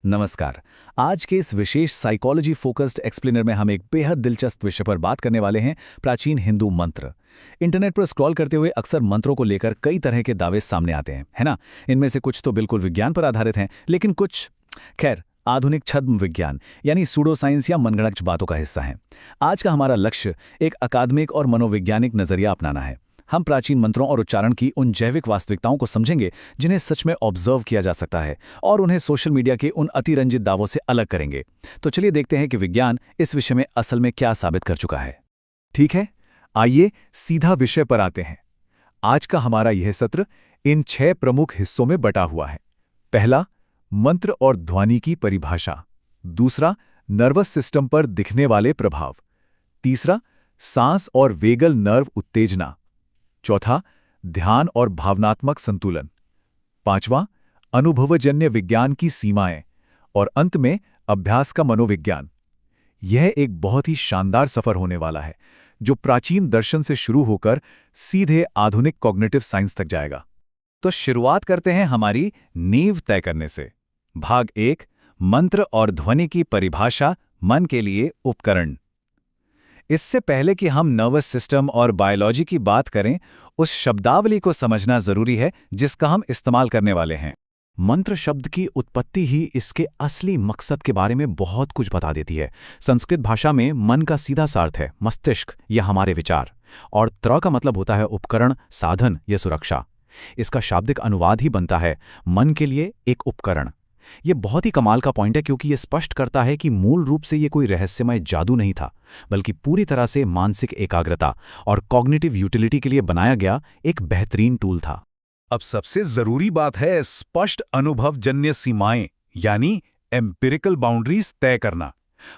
नमस्कार। आज के इस विशेष साइकोलॉजी फोकस्ड एक्सप्लेनर में हम एक बेहद दिलचस्प विषय पर बात करने वाले हैं, प्राचीन हिंदू मंत्र। इंटरनेट पर स्क्रॉल करते हुए अक्सर मंत्रों को लेकर कई तरह के दावे सामने आते हैं, है ना। इनमें से कुछ तो बिल्कुल विज्ञान पर आधारित हैं, लेकिन कुछ खैर आधुनिक छद्म विज्ञान यानी सूडो साइंस या मनगढ़ंत बातों का हिस्सा हैं। आज का हमारा लक्ष्य एक अकादमिक और मनोवैज्ञानिक नजरिया अपनाना है। हम प्राचीन मंत्रों और उच्चारण की उन जैविक वास्तविकताओं को समझेंगे जिन्हें सच में ऑब्जर्व किया जा सकता है, और उन्हें सोशल मीडिया के उन अतिरंजित दावों से अलग करेंगे। तो चलिए देखते हैं कि विज्ञान इस विषय में असल में क्या साबित कर चुका है। ठीक है, आइए सीधा विषय पर आते हैं। आज का हमारा यह सत्र इन 6 प्रमुख हिस्सों में बटा हुआ है। पहला, मंत्र और ध्वनि की परिभाषा। दूसरा, नर्वस सिस्टम पर दिखने वाले प्रभाव। तीसरा, सांस और वेगल नर्व उत्तेजना। चौथा, ध्यान और भावनात्मक संतुलन। पांचवां, अनुभवजन्य विज्ञान की सीमाएं। और अंत में अभ्यास का मनोविज्ञान। यह एक बहुत ही शानदार सफर होने वाला है, जो प्राचीन दर्शन से शुरू होकर सीधे आधुनिक कॉग्निटिव साइंस तक जाएगा। तो शुरुआत करते हैं हमारी नींव तय करने से। भाग 1, मंत्र और ध्वनि की परिभाषा, मन के लिए उपकरण। इससे पहले कि हम नर्वस सिस्टम और बायोलॉजी की बात करें, उस शब्दावली को समझना जरूरी है जिसका हम इस्तेमाल करने वाले हैं। मंत्र शब्द की उत्पत्ति ही इसके असली मकसद के बारे में बहुत कुछ बता देती है। संस्कृत भाषा में मन का सीधा सा अर्थ है मस्तिष्क या हमारे विचार, और त्र का मतलब होता है उपकरण, साधन या सुरक्षा। इसका शाब्दिक अनुवाद ही बनता है मन के लिए एक उपकरण। यह बहुत ही कमाल का पॉइंट है, क्योंकि यह स्पष्ट करता है कि मूल रूप से यह कोई रहस्यमय जादू नहीं था, बल्कि पूरी तरह से मानसिक एकाग्रता और कॉग्निटिव यूटिलिटी के लिए बनाया गया एक बेहतरीन टूल था। अब सबसे जरूरी बात है स्पष्ट अनुभवजन्य सीमाएं, यानी एम्पिरिकल बाउंड्रीज तय करना।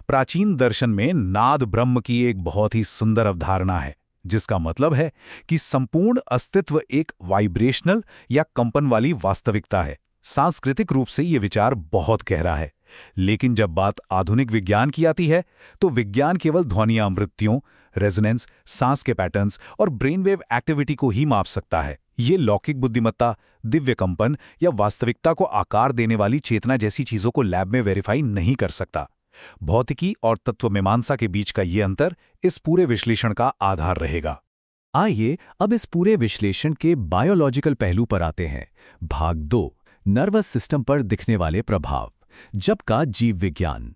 प्राचीन दर्शन में नाद ब्रह्म की एक बहुत ही सुंदर अवधारणा है, जिसका मतलब है कि संपूर्ण अस्तित्व एक वाइब्रेशनल या कंपन वाली वास्तविकता है। सांस्कृतिक रूप से यह विचार बहुत गहरा है, लेकिन जब बात आधुनिक विज्ञान की आती है, तो विज्ञान केवल ध्वनि आवृत्तियों, रेजोनेंस, सांस के पैटर्न्स और ब्रेनवेव एक्टिविटी को ही माप सकता है। ये लौकिक बुद्धिमत्ता, दिव्य कंपन या वास्तविकता को आकार देने वाली चेतना जैसी चीजों को लैब में वेरीफाई नहीं कर सकता। भौतिकी और तत्वमीमांसा के बीच का ये अंतर इस पूरे विश्लेषण का आधार रहेगा। आइए अब इस पूरे विश्लेषण के बायोलॉजिकल पहलू पर आते हैं। भाग 2, नर्वस सिस्टम पर दिखने वाले प्रभाव, जब का जीव विज्ञान।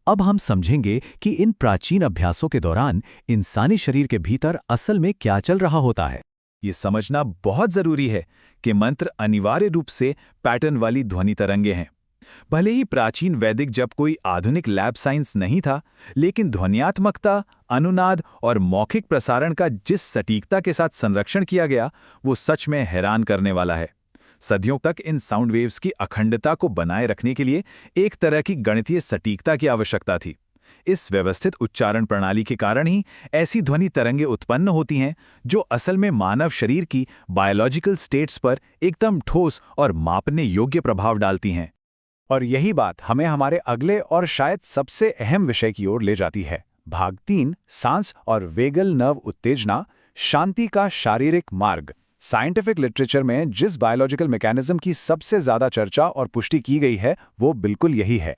अब हम समझेंगे कि इन प्राचीन अभ्यासों के दौरान इंसानी शरीर के भीतर असल में क्या चल रहा होता है। ये समझना बहुत जरूरी है कि मंत्र अनिवार्य रूप से पैटर्न वाली ध्वनि तरंगे हैं। भले ही प्राचीन वैदिक जब कोई आधुनिक लैब साइंस नहीं था, लेकिन ध्वन्यात्मकता, अनुनाद और मौखिक प्रसारण का जिस सटीकता के साथ संरक्षण किया गया, वो सच में हैरान करने वाला है। सदियों तक इन साउंड वेव्स की अखंडता को बनाए रखने के लिए एक तरह की गणितीय सटीकता की आवश्यकता थी। इस व्यवस्थित उच्चारण प्रणाली के कारण ही ऐसी ध्वनि तरंगे उत्पन्न होती हैं जो असल में मानव शरीर की बायोलॉजिकल स्टेट्स पर एकदम ठोस और मापने योग्य प्रभाव डालती हैं। और यही बात हमें हमारे अगले और शायद सबसे अहम विषय की ओर ले जाती है। भाग 3, सांस और वेगल नर्व उत्तेजना, शांति का शारीरिक मार्ग। साइंटिफिक लिटरेचर में जिस बायोलॉजिकल मैकेनिज्म की सबसे ज्यादा चर्चा और पुष्टि की गई है, वो बिल्कुल यही है।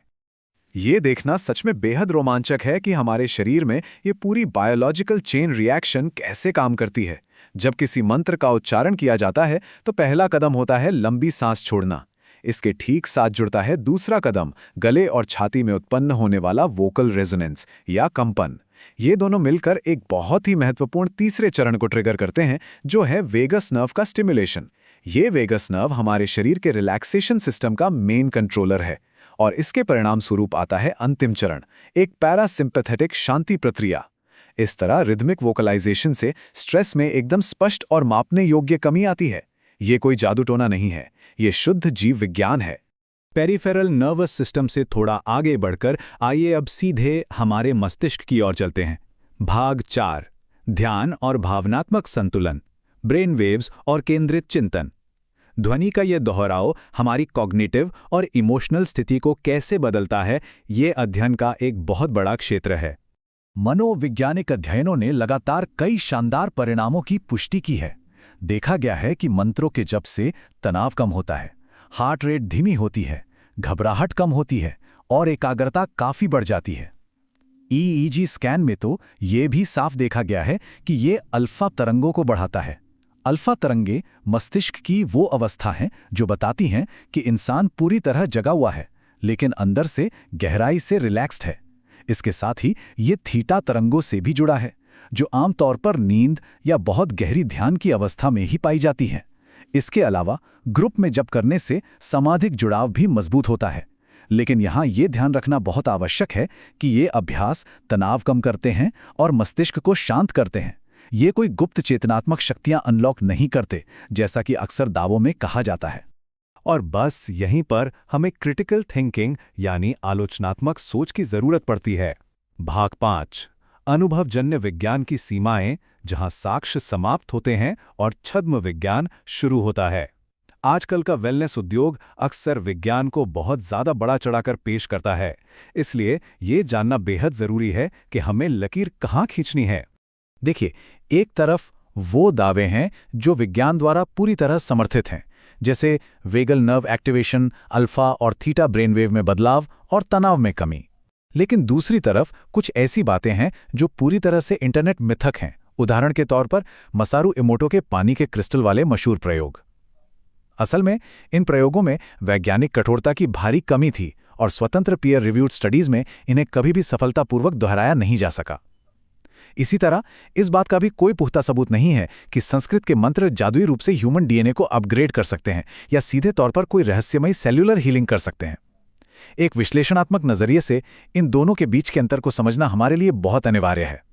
ये देखना सच में बेहद रोमांचक है कि हमारे शरीर में ये पूरी बायोलॉजिकल चेन रिएक्शन कैसे काम करती है। जब किसी मंत्र का उच्चारण किया जाता है, तो पहला कदम होता है लंबी सांस छोड़ना। इसके ठीक साथ जुड़ता है दूसरा कदम, गले और छाती में उत्पन्न होने वाला वोकल रेजोनेंस या कंपन। ये दोनों मिलकर एक बहुत ही महत्वपूर्ण तीसरे चरण को ट्रिगर करते हैं, जो है वेगस नर्व का स्टिमुलेशन। ये वेगस नर्व हमारे शरीर के रिलैक्सेशन सिस्टम का मेन कंट्रोलर है, और इसके परिणाम स्वरूप आता है अंतिम चरण, एक पैरासिम्पैथेटिक शांति प्रक्रिया। इस तरह रिदमिक वोकलाइजेशन से स्ट्रेस में एकदम स्पष्ट और मापने योग्य कमी आती है। ये कोई जादू टोना नहीं है, ये शुद्ध जीव विज्ञान है। पेरिफेरल नर्वस सिस्टम से थोड़ा आगे बढ़कर आइए अब सीधे हमारे मस्तिष्क की ओर चलते हैं। भाग 4, ध्यान और भावनात्मक संतुलन, ब्रेन वेव्स और केंद्रित चिंतन। ध्वनि का यह दोहराव हमारी कॉग्निटिव और इमोशनल स्थिति को कैसे बदलता है, ये अध्ययन का एक बहुत बड़ा क्षेत्र है। मनोवैज्ञानिक अध्ययनों ने लगातार कई शानदार परिणामों की पुष्टि की है। देखा गया है कि मंत्रों के जप से तनाव कम होता है, हार्ट रेट धीमी होती है, घबराहट कम होती है और एकाग्रता काफी बढ़ जाती है। ईईजी स्कैन में तो ये भी साफ देखा गया है कि ये अल्फा तरंगों को बढ़ाता है। अल्फा तरंगे मस्तिष्क की वो अवस्था हैं जो बताती हैं कि इंसान पूरी तरह जगा हुआ है, लेकिन अंदर से गहराई से रिलैक्स्ड है। इसके साथ ही ये थीटा तरंगों से भी जुड़ा है, जो आमतौर पर नींद या बहुत गहरी ध्यान की अवस्था में ही पाई जाती है। इसके अलावा ग्रुप में जप करने से सामाजिक जुड़ाव भी मजबूत होता है। लेकिन यहाँ ये ध्यान रखना बहुत आवश्यक है कि ये अभ्यास तनाव कम करते हैं और मस्तिष्क को शांत करते हैं। ये कोई गुप्त चेतनात्मक शक्तियां अनलॉक नहीं करते, जैसा कि अक्सर दावों में कहा जाता है। और बस यहीं पर हमें क्रिटिकल थिंकिंग यानी आलोचनात्मक सोच की जरूरत पड़ती है। भाग 5, अनुभवजन्य विज्ञान की सीमाएं, जहां साक्ष्य समाप्त होते हैं और छद्म विज्ञान शुरू होता है। आजकल का वेलनेस उद्योग अक्सर विज्ञान को बहुत ज्यादा बड़ा चढ़ाकर पेश करता है, इसलिए ये जानना बेहद जरूरी है कि हमें लकीर कहाँ खींचनी है। देखिए, एक तरफ वो दावे हैं जो विज्ञान द्वारा पूरी तरह समर्थित हैं, जैसे वेगल नर्व एक्टिवेशन, अल्फा और थीटा ब्रेनवेव में बदलाव और तनाव में कमी। लेकिन दूसरी तरफ कुछ ऐसी बातें हैं जो पूरी तरह से इंटरनेट मिथक हैं। उदाहरण के तौर पर मसारू इमोटो के पानी के क्रिस्टल वाले मशहूर प्रयोग। असल में इन प्रयोगों में वैज्ञानिक कठोरता की भारी कमी थी और स्वतंत्र पीयर रिव्यूड स्टडीज में इन्हें कभी भी सफलतापूर्वक दोहराया नहीं जा सका। इसी तरह इस बात का भी कोई पुख्ता सबूत नहीं है कि संस्कृत के मंत्र जादुई रूप से ह्यूमन डीएनए को अपग्रेड कर सकते हैं या सीधे तौर पर कोई रहस्यमयी सेल्युलर हीलिंग कर सकते हैं। एक विश्लेषणात्मक नजरिए से इन दोनों के बीच के अंतर को समझना हमारे लिए बहुत अनिवार्य है।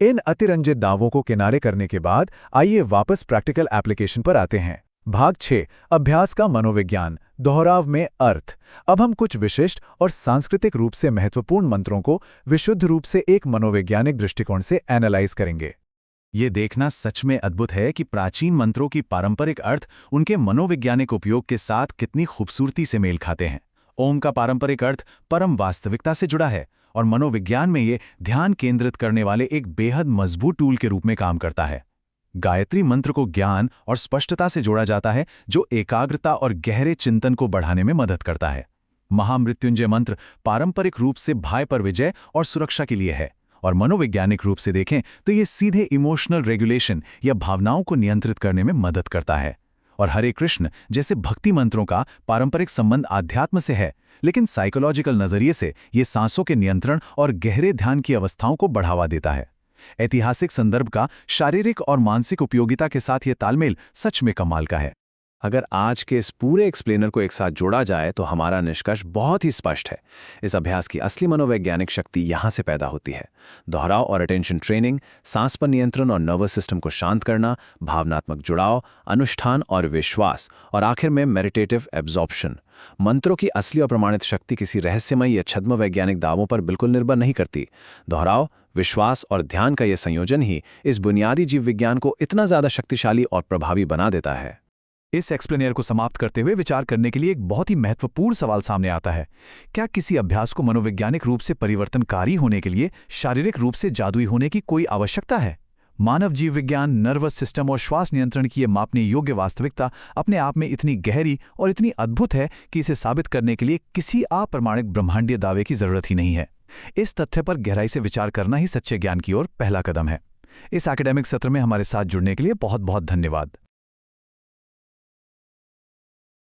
इन अतिरंजित दावों को किनारे करने के बाद आइए वापस प्रैक्टिकल एप्लीकेशन पर आते हैं। भाग 6, अभ्यास का मनोविज्ञान, दोहराव में अर्थ। अब हम कुछ विशिष्ट और सांस्कृतिक रूप से महत्वपूर्ण मंत्रों को विशुद्ध रूप से एक मनोवैज्ञानिक दृष्टिकोण से एनालाइज करेंगे। ये देखना सच में अद्भुत है कि प्राचीन मंत्रों की पारंपरिक अर्थ उनके मनोवैज्ञानिक उपयोग के साथ कितनी खूबसूरती से मेल खाते हैं। ओम का पारंपरिक अर्थ परम वास्तविकता से जुड़ा है और मनोविज्ञान में ये ध्यान केंद्रित करने वाले एक बेहद मजबूत टूल के रूप में काम करता है। गायत्री मंत्र को ज्ञान और स्पष्टता से जोड़ा जाता है, जो एकाग्रता और गहरे चिंतन को बढ़ाने में मदद करता है। महामृत्युंजय मंत्र पारंपरिक रूप से भय पर विजय और सुरक्षा के लिए है, और मनोवैज्ञानिक रूप से देखें तो ये सीधे इमोशनल रेगुलेशन या भावनाओं को नियंत्रित करने में मदद करता है। और हरे कृष्ण जैसे भक्ति मंत्रों का पारंपरिक संबंध आध्यात्म से है, लेकिन साइकोलॉजिकल नजरिए से ये सांसों के नियंत्रण और गहरे ध्यान की अवस्थाओं को बढ़ावा देता है। ऐतिहासिक संदर्भ का शारीरिक और मानसिक उपयोगिता के साथ ये तालमेल सच में कमाल का है। अगर आज के इस पूरे एक्सप्लेनर को एक साथ जोड़ा जाए तो हमारा निष्कर्ष बहुत ही स्पष्ट है। इस अभ्यास की असली मनोवैज्ञानिक शक्ति यहाँ से पैदा होती है। दोहराव और अटेंशन ट्रेनिंग, सांस पर नियंत्रण और नर्वस सिस्टम को शांत करना, भावनात्मक जुड़ाव, अनुष्ठान और विश्वास, और आखिर में मेडिटेटिव एब्जॉर्प्शन। मंत्रों की असली और प्रमाणित शक्ति किसी रहस्यमय या छद्म वैज्ञानिक दावों पर बिल्कुल निर्भर नहीं करती। दोहराव, विश्वास और ध्यान का यह संयोजन ही इस बुनियादी जीव विज्ञान को इतना ज्यादा शक्तिशाली और प्रभावी बना देता है। इस एक्सप्लेनर को समाप्त करते हुए विचार करने के लिए एक बहुत ही महत्वपूर्ण सवाल सामने आता है। क्या किसी अभ्यास को मनोवैज्ञानिक रूप से परिवर्तनकारी होने के लिए शारीरिक रूप से जादुई होने की कोई आवश्यकता है? मानव जीव विज्ञान, नर्वस सिस्टम और श्वास नियंत्रण की यह मापने योग्य वास्तविकता अपने आप में इतनी गहरी और इतनी अद्भुत है कि इसे साबित करने के लिए किसी अप्रमाणिक ब्रह्मांडीय दावे की जरूरत ही नहीं है। इस तथ्य पर गहराई से विचार करना ही सच्चे ज्ञान की ओर पहला कदम है। इस एकेडमिक सत्र में हमारे साथ जुड़ने के लिए बहुत बहुत धन्यवाद।